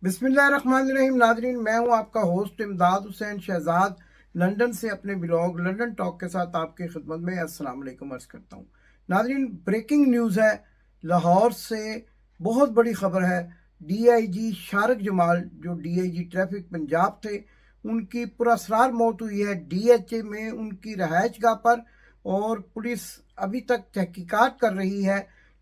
बिस्मिल्लाहिर्रहमानिर्रहीम। नाजरीन, मैं हूं आपका होस्ट इमदाद हुसैन शहजाद, लंदन से अपने ब्लॉग लंदन टॉक के साथ आपकी खिदमत में अस्सलाम वालेकुम अर्ज करता हूं। नाजरीन, ब्रेकिंग न्यूज़ है, लाहौर से बहुत बड़ी खबर है। DIG शारिक जमाल, जो DIG ट्रैफिक पंजाब थे, उनकी पुरअसरार मौत हुई है DHA में उनकी रहायश गाह पर, और पुलिस अभी तक तहकीकात कर रही है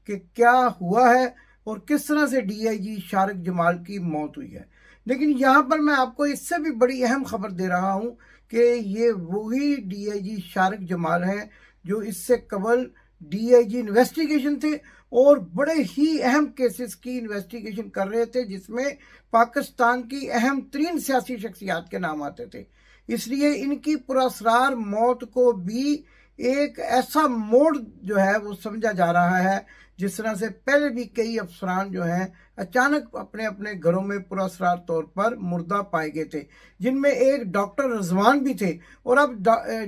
कि क्या हुआ है और किस तरह से DIG शारिक जमाल की मौत हुई है। लेकिन यहाँ पर मैं आपको इससे भी बड़ी अहम खबर दे रहा हूँ कि ये वही DIG शारिक जमाल हैं जो इससे कबल DIG इन्वेस्टिगेशन थे और बड़े ही अहम केसेस की इन्वेस्टिगेशन कर रहे थे, जिसमें पाकिस्तान की अहम तरीन सियासी शख्सियात के नाम आते थे। इसलिए इनकी पुरअसरार मौत को भी एक ऐसा मोड़ जो है वो समझा जा रहा है, जिस तरह से पहले भी कई अफसरान जो हैं अचानक अपने अपने घरों में पुरअसरार तौर पर मुर्दा पाए गए थे, जिनमें एक डॉक्टर रजवान भी थे। और अब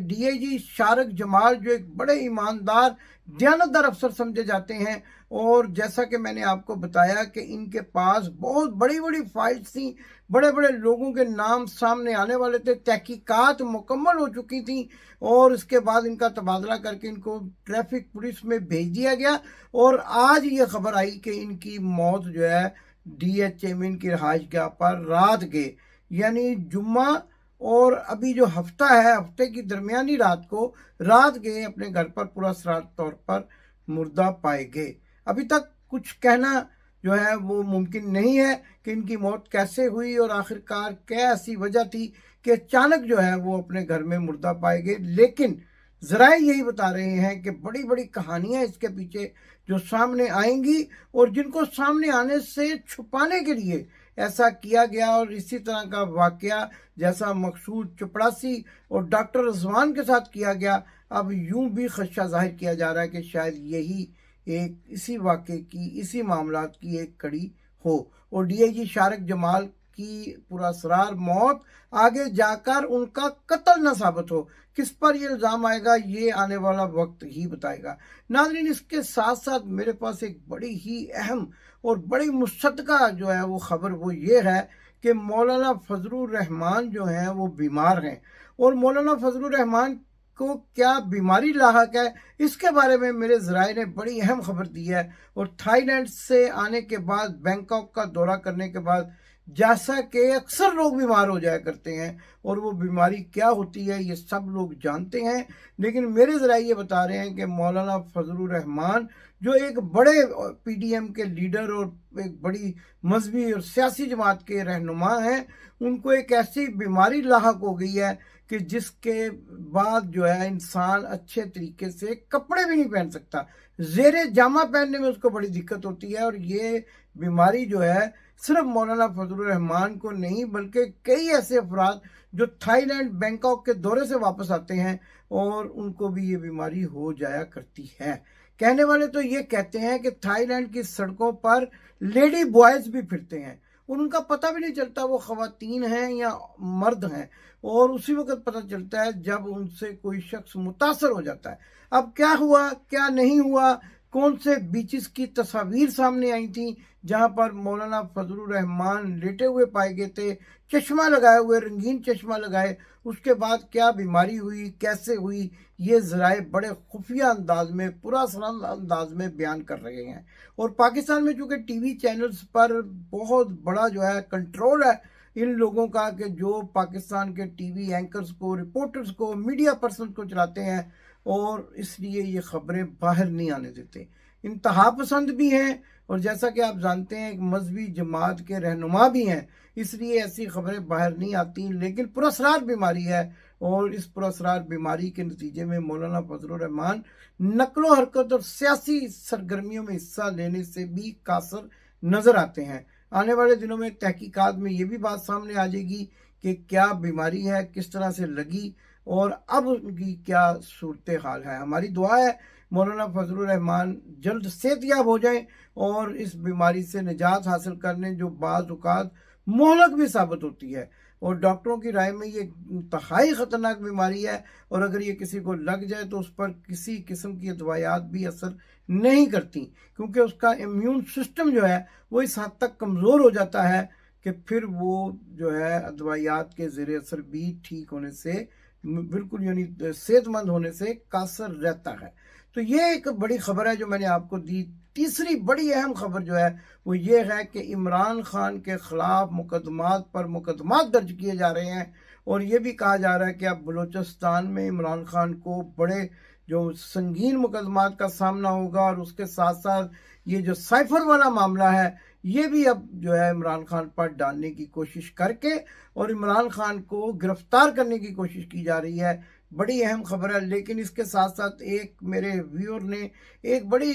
DIG शारिक जमाल जो एक बड़े ईमानदार दयानतदार अफसर समझे जाते हैं, और जैसा कि मैंने आपको बताया कि इनके पास बहुत बड़ी बड़ी फाइल्स थी, बड़े बड़े लोगों के नाम सामने आने वाले थे, तहकीकात मुकम्मल हो चुकी थी, और इसके बाद इनका तबादला करके इनको ट्रैफिक पुलिस में भेज दिया गया। और आज ये खबर आई कि इनकी मौत जो है DHA में इनकी रहायश गाह पर रात के, यानी जुम्मा और अभी जो हफ्ता है, हफ्ते की दरमियानी रात को रात गए अपने घर पर पुरअसरार तौर पर मुर्दा पाए गए। अभी तक कुछ कहना जो है वो मुमकिन नहीं है कि इनकी मौत कैसे हुई और आखिरकार क्या ऐसी वजह थी कि अचानक जो है वो अपने घर में मुर्दा पाए गए। लेकिन ज़राए यही बता रहे हैं कि बड़ी बड़ी कहानियां इसके पीछे जो सामने आएंगी, और जिनको सामने आने से छुपाने के लिए ऐसा किया गया। और इसी तरह का वाकया जैसा मकसूद चपड़ासी और डॉक्टर रजवान के साथ किया गया, अब यूं भी खदशा जाहिर किया जा रहा है कि शायद यही एक इसी वाक़े की, इसी मामलात की एक कड़ी हो, और DIG शारिक जमाल की पुरअसरार मौत आगे जाकर उनका कत्ल न साबित हो। किस पर ये इल्ज़ाम आएगा, ये आने वाला वक्त ही बताएगा। नाज़रीन, इसके साथ साथ मेरे पास एक बड़ी ही अहम और बड़ी मुशतका जो है वो खबर वो ये है कि मौलाना फजलुर रहमान जो हैं वो बीमार हैं, और मौलाना फजलुर रहमान को क्या बीमारी लाहक है, इसके बारे में मेरे ज़राए ने बड़ी अहम खबर दी है। और थाईलैंड से आने के बाद, बैंकॉक का दौरा करने के बाद, जैसा कि अक्सर लोग बीमार हो जाया करते हैं, और वो बीमारी क्या होती है ये सब लोग जानते हैं, लेकिन मेरे ज़राए ये बता रहे हैं कि मौलाना फजलुर रहमान जो एक बड़े PDM के लीडर और एक बड़ी मजहबी और सियासी जमात के रहनुमा हैं, उनको एक ऐसी बीमारी लाहक हो गई है कि जिसके बाद जो है इंसान अच्छे तरीके से कपड़े भी नहीं पहन सकता, ज़ेरे जामा पहनने में उसको बड़ी दिक्कत होती है। और ये बीमारी जो है सिर्फ मौलाना फजलुर रहमान को नहीं, बल्कि कई ऐसे अफराद जो थाईलैंड, बैंकॉक के दौरे से वापस आते हैं और उनको भी ये बीमारी हो जाया करती है। कहने वाले तो ये कहते हैं कि थाईलैंड की सड़कों पर लेडी बॉयज भी फिरते हैं, उनका पता भी नहीं चलता वो खवातीन हैं या मर्द हैं, और उसी वक्त पता चलता है जब उनसे कोई शख्स मुतासर हो जाता है। अब क्या हुआ क्या नहीं हुआ, कौन से बीचेस की तस्वीर सामने आई थी जहां पर मौलाना फजलुर रहमान लेटे हुए पाए गए थे, चश्मा लगाए हुए, रंगीन चश्मा लगाए, उसके बाद क्या बीमारी हुई, कैसे हुई, ये ज़राए बड़े खुफिया अंदाज में, पूरा सरल अंदाज में बयान कर रहे हैं। और पाकिस्तान में चूँकि TV चैनल्स पर बहुत बड़ा जो है कंट्रोल है इन लोगों का, कि जो पाकिस्तान के TV एंकर्स को, रिपोर्टर्स को, मीडिया पर्सन को चलाते हैं, और इसलिए ये खबरें बाहर नहीं आने देते। इंतहा पसंद भी हैं, और जैसा कि आप जानते हैं एक मजहबी जमात के रहनुमा भी हैं, इसलिए ऐसी खबरें बाहर नहीं आती। लेकिन पुरअसरार बीमारी है, और इस पुरअसरार बीमारी के नतीजे में मौलाना फजलुर रहमान नकलो हरकत और सियासी सरगर्मियों में हिस्सा लेने से भी कासर नजर आते हैं। आने वाले दिनों में तहकीकात में ये भी बात सामने आ जाएगी कि क्या बीमारी है, किस तरह से लगी, और अब उनकी क्या सूरत हाल है। हमारी दुआ है मौलाना फजलुर रहमान जल्द सेहतयाब हो जाएं और इस बीमारी से निजात हासिल करने, जो बाज़ औक़ात मोहलक भी साबित होती है, और डॉक्टरों की राय में ये इंतहाई ख़तरनाक बीमारी है, और अगर ये किसी को लग जाए तो उस पर किसी किस्म की दवाइयात भी असर नहीं करती, क्योंकि उसका इम्यून सिस्टम जो है वो इस हद तक कमज़ोर हो जाता है کہ پھر وہ جو ہے ادویات کے زیر اثر بھی ٹھیک ہونے سے بالکل یعنی صحت مند ہونے سے قاصر رہتا ہے۔ تو یہ ایک بڑی خبر ہے جو میں نے آپ کو دی۔ تیسری بڑی اہم خبر جو ہے وہ یہ ہے کہ عمران خان کے خلاف مقدمات پر مقدمات درج کیے جا رہے ہیں، اور یہ بھی کہا جا رہا ہے کہ اب بلوچستان میں عمران خان کو بڑے جو سنگین مقدمات کا سامنا ہوگا، اور اس کے ساتھ ساتھ یہ جو سائفر والا معاملہ ہے یہ بھی اب جو ہے عمران خان پر ڈالنے کی کوشش کر کے اور عمران خان کو گرفتار کرنے کی کوشش کی جا رہی ہے۔ بڑی اہم خبر ہے، لیکن اس کے ساتھ ساتھ ایک میرے ویور نے ایک بڑی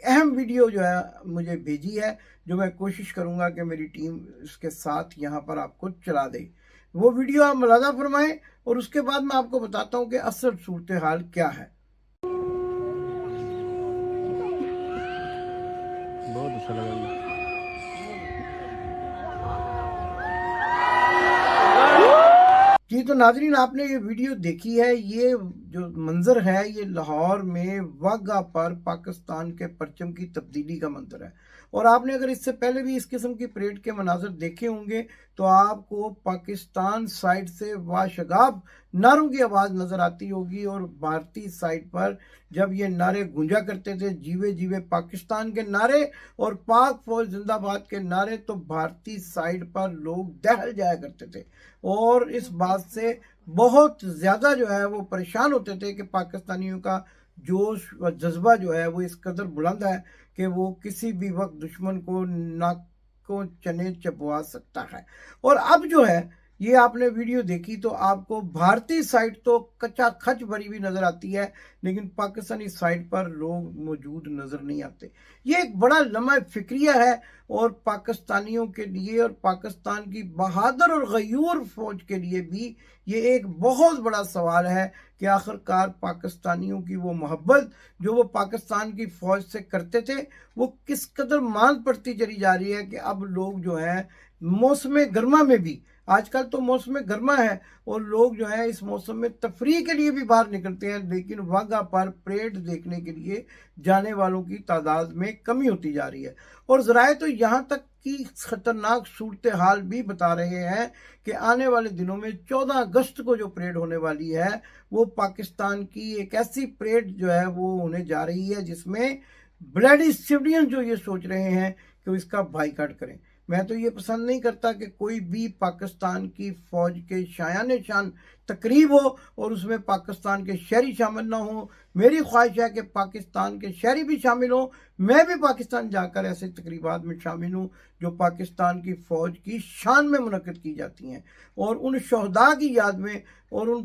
اہم ویڈیو جو ہے مجھے بھیجی ہے، جو میں کوشش کروں گا کہ میری ٹیم اس کے ساتھ یہاں پر آپ کو چلا دے۔ وہ ویڈیو آپ ملاحظہ فرمائیں، اور اس کے بعد میں آپ کو بتاتا ہوں کہ اصل صورتحال کیا ہے۔ بہت اچھا لگا جی تو ناظرین، آپ نے یہ ویڈیو دیکھی ہے، یہ جو منظر ہے یہ لاہور میں واگا پر پاکستان کے پرچم کی تبدیلی کا منظر ہے، اور آپ نے اگر اس سے پہلے بھی اس قسم کی پریڈ کے مناظر دیکھے ہوں گے تو آپ کو پاکستان سائڈ سے واشگاب نعروں کی آواز نظر آتی ہوگی، اور بھارتی سائڈ پر جب یہ نعرے گونجا کرتے تھے جیوے جیوے پاکستان کے نعرے اور پاک فوج زندہ باد کے نعرے، تو بھارتی سائڈ پر لوگ دہل جایا کرتے تھے، اور اس بات سے بہت زیادہ جو ہے وہ پریشان ہوتے تھے کہ پاکستانیوں کا جوش و جذبہ جو ہے وہ اس قدر بلند ہے کہ وہ کسی بھی وقت دشمن کو ناکوں چنے چبوا سکتا ہے۔ اور اب جو ہے یہ آپ نے ویڈیو دیکھی تو آپ کو بھارتی سائٹ تو کچا کھچ بھری ہوئی نظر آتی ہے، لیکن پاکستانی سائٹ پر لوگ موجود نظر نہیں آتے۔ یہ ایک بڑا لمحہ فکریہ ہے، اور پاکستانیوں کے لیے اور پاکستان کی بہادر اور غیور فوج کے لیے بھی یہ ایک بہت بڑا سوال ہے کہ آخرکار پاکستانیوں کی وہ محبت جو وہ پاکستان کی فوج سے کرتے تھے وہ کس قدر ماند پڑتی چلی جا رہی ہے کہ اب لوگ جو ہیں موسم گرما میں بھی، آج کل تو موسم گرما ہے اور لوگ جو ہیں اس موسم میں تفریح کے لیے بھی باہر نکلتے ہیں، لیکن واگا پر پریڈ دیکھنے کے لیے جانے والوں کی تعداد میں کمی ہوتی جا رہی ہے۔ اور ذرائع تو یہاں تک کی خطرناک صورتحال بھی بتا رہے ہیں کہ آنے والے دنوں میں 14 اگست کو جو پریڈ ہونے والی ہے وہ پاکستان کی ایک ایسی پریڈ جو ہے وہ ہونے جا رہی ہے جس میں بلیڈی سویلین جو یہ سوچ رہے ہیں کہ اس کا بائیکاٹ کریں۔ میں تو یہ پسند نہیں کرتا کہ کوئی بھی پاکستان کی فوج کے شایان شان تقریب ہو اور اس میں پاکستان کے شہری شامل نہ ہوں۔ میری خواہش ہے کہ پاکستان کے شہری بھی شامل ہوں، میں بھی پاکستان جا کر ایسے تقریبات میں شامل ہوں جو پاکستان کی فوج کی شان میں منعقد کی جاتی ہیں، اور ان شہداء کی یاد میں اور ان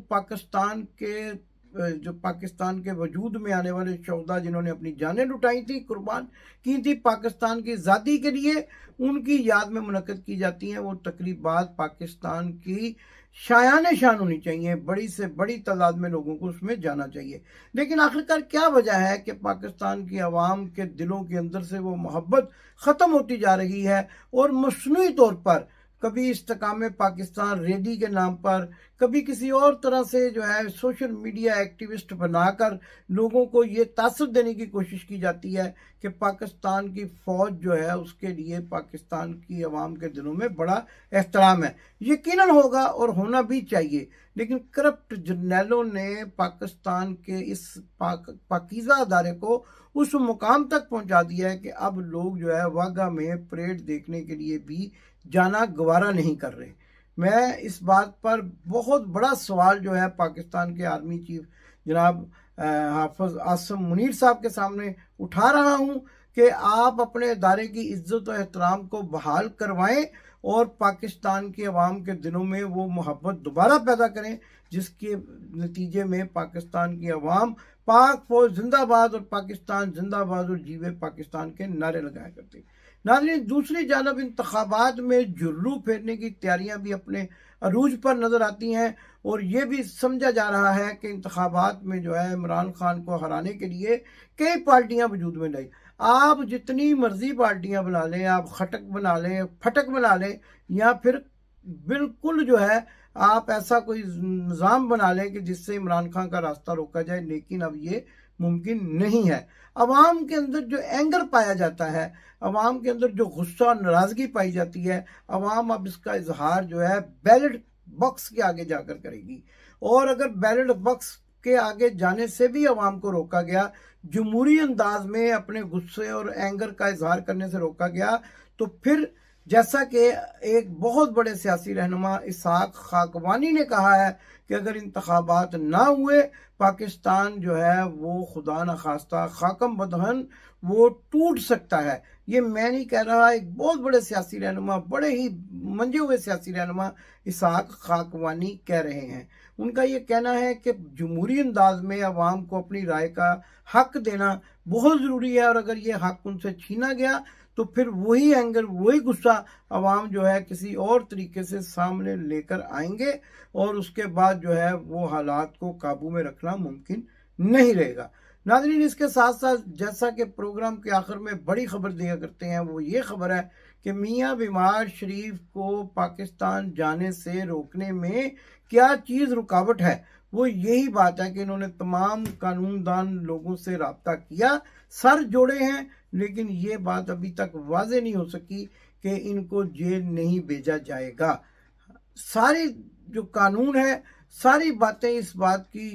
پاکستان کے وجود میں آنے والے شہداء جنہوں نے اپنی جانیں لٹائی تھی، قربان کی تھی پاکستان کی آزادی کے لیے، ان کی یاد میں منعقد کی جاتی ہیں۔ وہ تقریبات پاکستان کی شایان شان ہونی چاہیے، بڑی سے بڑی تعداد میں لوگوں کو اس میں جانا چاہیے۔ لیکن آخرکار کیا وجہ ہے کہ پاکستان کی عوام کے دلوں کے اندر سے وہ محبت ختم ہوتی جا رہی ہے، اور مصنوعی طور پر کبھی استحکام پاکستان ریلی کے نام پر، کبھی کسی اور طرح سے جو ہے سوشل میڈیا ایکٹیوسٹ بنا کر لوگوں کو یہ تاثر دینے کی کوشش کی جاتی ہے کہ پاکستان کی فوج جو ہے اس کے لیے پاکستان کی عوام کے دلوں میں بڑا احترام ہے۔ یقیناً ہوگا اور ہونا بھی چاہیے، لیکن کرپٹ جرنیلوں نے پاکستان کے اس پاکیزہ ادارے کو اس مقام تک پہنچا دیا ہے کہ اب لوگ جو ہے واگا میں پریڈ دیکھنے کے لیے بھی جانا گوارا نہیں کر رہے۔ میں اس بات پر بہت بڑا سوال جو ہے پاکستان کے آرمی چیف جناب حافظ عاصم منیر صاحب کے سامنے اٹھا رہا ہوں کہ آپ اپنے ادارے کی عزت و احترام کو بحال کروائیں اور پاکستان کے عوام کے دلوں میں وہ محبت دوبارہ پیدا کریں جس کے نتیجے میں پاکستان کی عوام پاک فوج زندہ باد اور پاکستان زندہ باد اور جیوے پاکستان کے نعرے لگایا کرتے۔ ناظرین، دوسری جانب انتخابات میں جلو پھیرنے کی تیاریاں بھی اپنے عروج پر نظر آتی ہیں، اور یہ بھی سمجھا جا رہا ہے کہ انتخابات میں جو ہے عمران خان کو ہرانے کے لیے کئی پارٹیاں وجود میں لائی۔ آپ جتنی مرضی پارٹیاں بنا لیں، آپ خٹک بنا لیں، پھٹک بنا لیں، یا پھر بالکل جو ہے آپ ایسا کوئی نظام بنا لیں کہ جس سے عمران خان کا راستہ روکا جائے، لیکن اب یہ मुमकिन नहीं है। अवाम के अंदर जो एंगर पाया जाता है, अवाम के अंदर जो गुस्सा और नाराज़गी पाई जाती है, अवाम अब इसका इजहार जो है बैलेट बॉक्स के आगे जाकर करेगी। और अगर बैलेट बॉक्स के आगे जाने से भी अवाम को रोका गया, जमहूरी अंदाज में अपने गुस्से और एंगर का इजहार करने से रोका गया, तो फिर जैसा कि एक बहुत बड़े सियासी रहनुमा इसहाक खाकवानी ने कहा है कि अगर इंतखाबात ना हुए, पाकिस्तान जो है वो खुदा न खास्ता खाकम बदहन वो टूट सकता है। ये मैं नहीं कह रहा, एक बहुत बड़े सियासी रहनुमा, बड़े ही मंजे हुए सियासी रहनुमा इसहाक खाकवानी कह रहे हैं। उनका ये कहना है कि जमहूरी अंदाज में अवाम को अपनी राय का हक देना बहुत ज़रूरी है, और अगर ये हक उनसे छीना गया तो फिर वही एंगर, वही गुस्सा अवाम जो है किसी और तरीके से सामने लेकर आएंगे, और उसके बाद जो है वो हालात को काबू में रखना मुमकिन नहीं रहेगा। नाज़रीन, इसके साथ साथ जैसा कि प्रोग्राम के आखिर में बड़ी खबर दिया करते हैं, वो ये खबर है कि मियाँ बीमार शरीफ को पाकिस्तान जाने से रोकने में क्या चीज़ रुकावट है। वो यही बात है कि इन्होंने तमाम कानूनदान लोगों से रब्ता किया, सर जोड़े हैं, लेकिन ये बात अभी तक वाज़ेह नहीं हो सकी कि इनको जेल नहीं भेजा जाएगा। सारी जो कानून है, सारी बातें इस बात की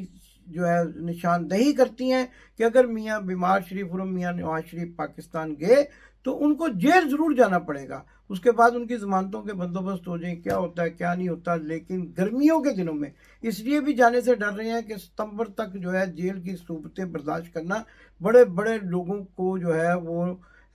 जो है निशानदही करती हैं कि अगर मियाँ बीमार शरीफ और मियाँ नवाज शरीफ पाकिस्तान गए तो उनको जेल ज़रूर जाना पड़ेगा। उसके बाद उनकी ज़मानतों के बंदोबस्त हो जाए, क्या होता है क्या नहीं होता। लेकिन गर्मियों के दिनों में इसलिए भी जाने से डर रहे हैं कि सितंबर तक जो है जेल की सूबतें बर्दाश्त करना बड़े बड़े लोगों को जो है वो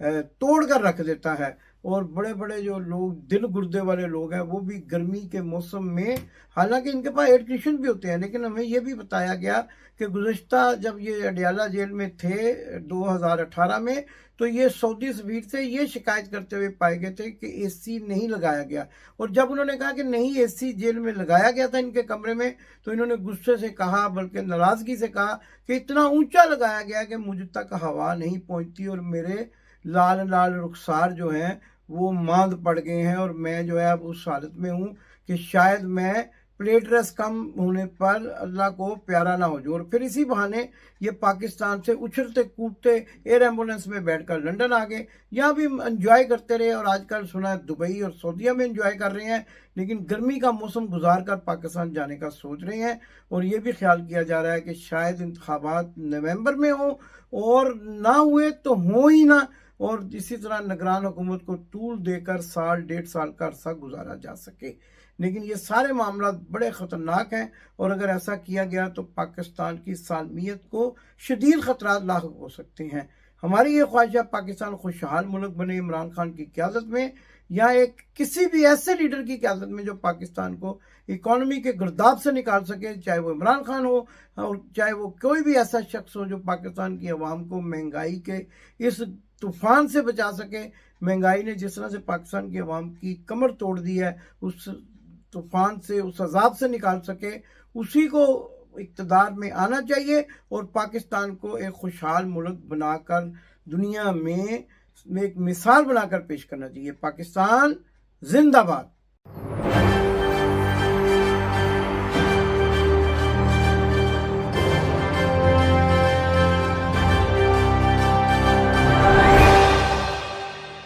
तोड़ कर रख देता है। और बड़े बड़े जो लोग दिल गुर्दे वाले लोग हैं वो भी गर्मी के मौसम में, हालांकि इनके पास एयर कंडीशन भी होते हैं, लेकिन हमें ये भी बताया गया कि गुज़श्ता जब ये अडियाला जेल में थे 2018 में, तो ये सऊदी सफीर से ये शिकायत करते हुए पाए गए थे कि एसी नहीं लगाया गया। और जब उन्होंने कहा कि नहीं एसी जेल में लगाया गया था इनके कमरे में, तो इन्होंने गुस्से से कहा, बल्कि नाराज़गी से कहा कि इतना ऊंचा लगाया गया कि मुझ तक हवा नहीं पहुंचती और मेरे लाल लाल रुखसार जो हैं वो मांद पड़ गए हैं, और मैं जो है अब उस हालत में हूँ कि शायद मैं प्लेटलेट्स कम होने पर अल्लाह को प्यारा ना हो जाऊँ। और फिर इसी बहाने ये पाकिस्तान से उछलते कूदते एयर एम्बुलेंस में बैठकर लंदन आ गए, यहाँ भी एंजॉय करते रहे, और आजकल सुना है दुबई और सऊदीया में एंजॉय कर रहे हैं, लेकिन गर्मी का मौसम गुजार कर पाकिस्तान जाने का सोच रहे हैं। और ये भी ख्याल किया जा रहा है कि शायद इंतखाबात नवंबर में हो, और ना हुए तो हो ही ना, और इसी तरह निगरान हुकूमत को टूल देकर साल डेढ़ साल का अरसा गुजारा जा सके। लेकिन ये सारे मामला बड़े ख़तरनाक हैं, और अगर ऐसा किया गया तो पाकिस्तान की सालमियत को शदीद ख़तरात लाहक हो सकते हैं। हमारी ये ख्वाहिश है पाकिस्तान खुशहाल मुल्क बने इमरान खान की क़यादत में, या एक किसी भी ऐसे लीडर की क़यादत में जो पाकिस्तान को इकॉनमी के गिरदाब से निकाल सके, चाहे वो इमरान खान हो और चाहे वो कोई भी ऐसा शख्स हो जो पाकिस्तान की आवाम को महंगाई के इस तूफान से बचा सके। महंगाई ने जिस तरह से पाकिस्तान की आवाम की कमर तोड़ दी है, उस तूफान से, उस अजाब से निकाल सके, उसी को इक़्तिदार में आना चाहिए और पाकिस्तान को एक खुशहाल मुल्क बनाकर दुनिया में एक मिसाल बनाकर पेश करना चाहिए। पाकिस्तान जिंदाबाद।